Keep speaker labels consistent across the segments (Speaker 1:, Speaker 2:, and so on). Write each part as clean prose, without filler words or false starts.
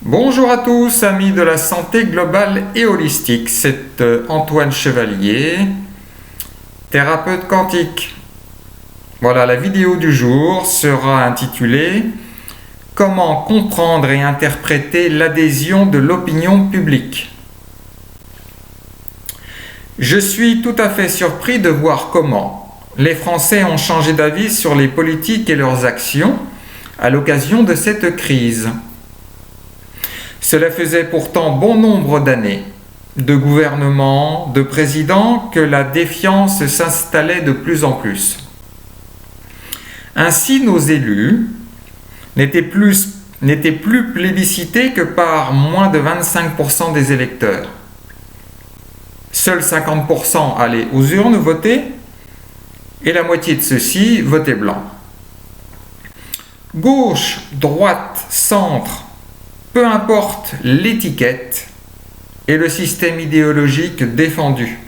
Speaker 1: Bonjour à tous, amis de la santé globale et holistique. C'est Antoine Chevalier, thérapeute quantique. Voilà, la vidéo du jour sera intitulée « Comment comprendre et interpréter l'adhésion de l'opinion publique ?» Je suis tout à fait surpris de voir comment les Français ont changé d'avis sur les politiques et leurs actions à l'occasion de cette crise. Cela faisait pourtant bon nombre d'années, de gouvernements, de présidents, que la défiance s'installait de plus en plus. Ainsi, nos élus n'étaient plus plébiscités que par moins de 25% des électeurs. Seuls 50% allaient aux urnes voter et la moitié de ceux-ci votaient blanc. Gauche, droite, centre, peu importe l'étiquette et le système idéologique défendu.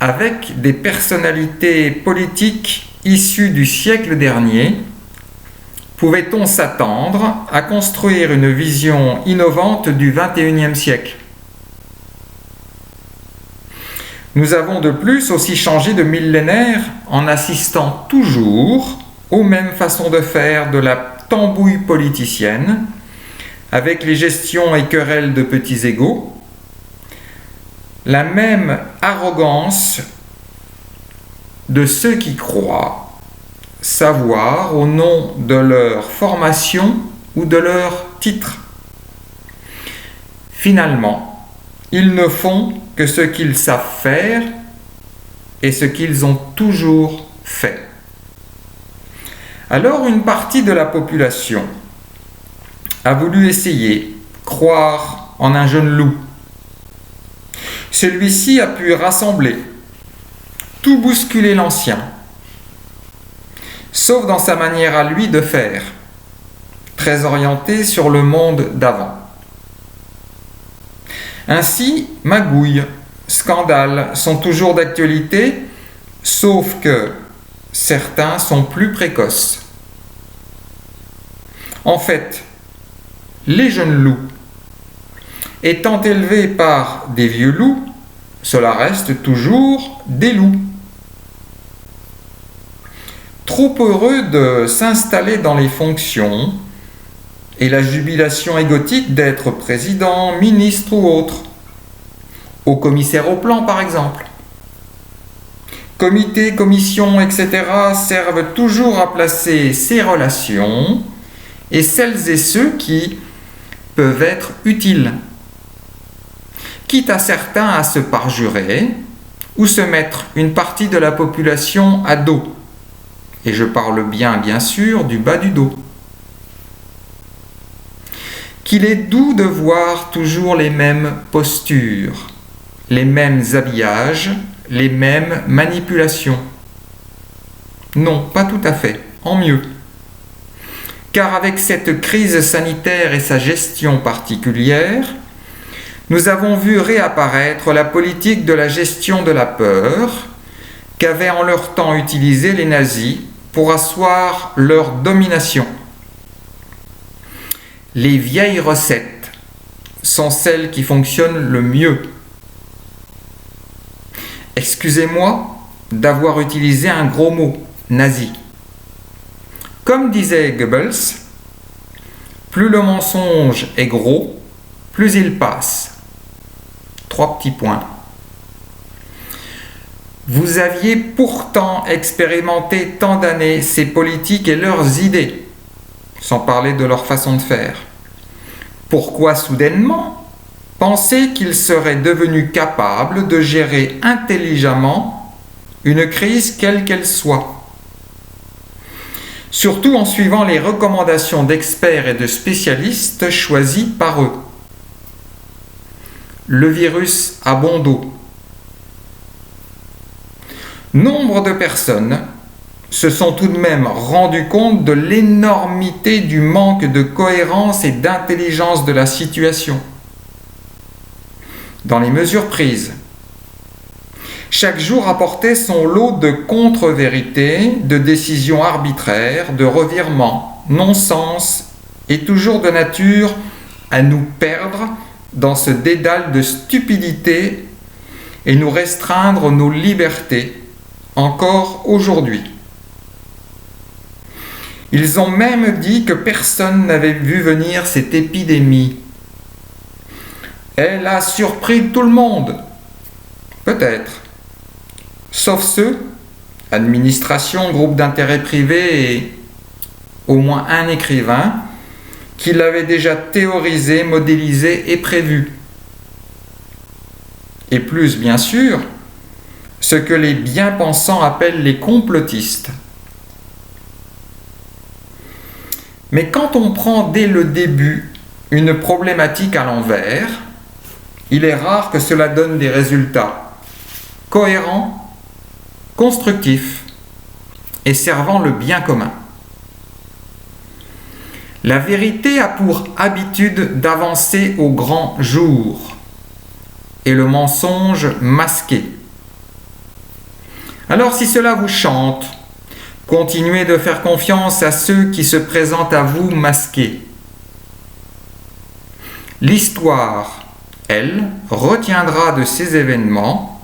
Speaker 1: Avec des personnalités politiques issues du siècle dernier, pouvait-on s'attendre à construire une vision innovante du XXIe siècle ? Nous avons de plus aussi changé de millénaire en assistant toujours aux mêmes façons de faire de la tambouille politicienne, avec les gestions et querelles de petits égaux, la même arrogance de ceux qui croient savoir au nom de leur formation ou de leur titre. Finalement, ils ne font que ce qu'ils savent faire et ce qu'ils ont toujours fait. Alors une partie de la population a voulu essayer, croire en un jeune loup. Celui-ci a pu rassembler, tout bousculer l'ancien, sauf dans sa manière à lui de faire, très orientée sur le monde d'avant. Ainsi, magouilles, scandales sont toujours d'actualité, sauf que certains sont plus précoces. En fait, les jeunes loups, étant élevés par des vieux loups, cela reste toujours des loups. Trop heureux de s'installer dans les fonctions et la jubilation égotique d'être président, ministre ou autre, haut commissaire au plan par exemple. Comités, commissions, etc. servent toujours à placer ces relations et celles et ceux qui peuvent être utiles, quitte à certains à se parjurer ou se mettre une partie de la population à dos. Et je parle bien sûr du bas du dos. Qu'il est doux de voir toujours les mêmes postures, les mêmes habillages, les mêmes manipulations. Non, pas tout à fait, en mieux. Car avec cette crise sanitaire et sa gestion particulière, nous avons vu réapparaître la politique de la gestion de la peur qu'avaient en leur temps utilisé les nazis pour asseoir leur domination. Les vieilles recettes sont celles qui fonctionnent le mieux. Excusez-moi d'avoir utilisé un gros mot, nazi. Comme disait Goebbels, plus le mensonge est gros, plus il passe. 3 petits points. Vous aviez pourtant expérimenté tant d'années ces politiques et leurs idées, sans parler de leur façon de faire. Pourquoi soudainement penser qu'ils seraient devenus capables de gérer intelligemment une crise quelle qu'elle soit ? Surtout en suivant les recommandations d'experts et de spécialistes choisis par eux. Le virus a bon dos. Nombre de personnes se sont tout de même rendues compte de l'énormité du manque de cohérence et d'intelligence de la situation. Dans les mesures prises, chaque jour apportait son lot de contre-vérités, de décisions arbitraires, de revirements, non-sens est toujours de nature à nous perdre dans ce dédale de stupidité et nous restreindre nos libertés, encore aujourd'hui. Ils ont même dit que personne n'avait vu venir cette épidémie. Elle a surpris tout le monde. Peut-être. Sauf ceux, administration, groupe d'intérêt privé et au moins un écrivain, qui l'avait déjà théorisé, modélisé et prévu. Et plus, bien sûr, ce que les bien-pensants appellent les complotistes. Mais quand on prend dès le début une problématique à l'envers, il est rare que cela donne des résultats cohérents, constructifs et servant le bien commun. La vérité a pour habitude d'avancer au grand jour et le mensonge masqué. Alors si cela vous chante, continuez de faire confiance à ceux qui se présentent à vous masqués. L'histoire, elle, retiendra de ces événements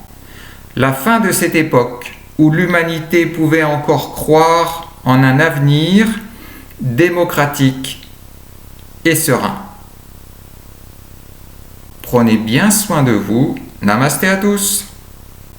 Speaker 1: la fin de cette époque où l'humanité pouvait encore croire en un avenir démocratique et serein. Prenez bien soin de vous. Namasté à tous.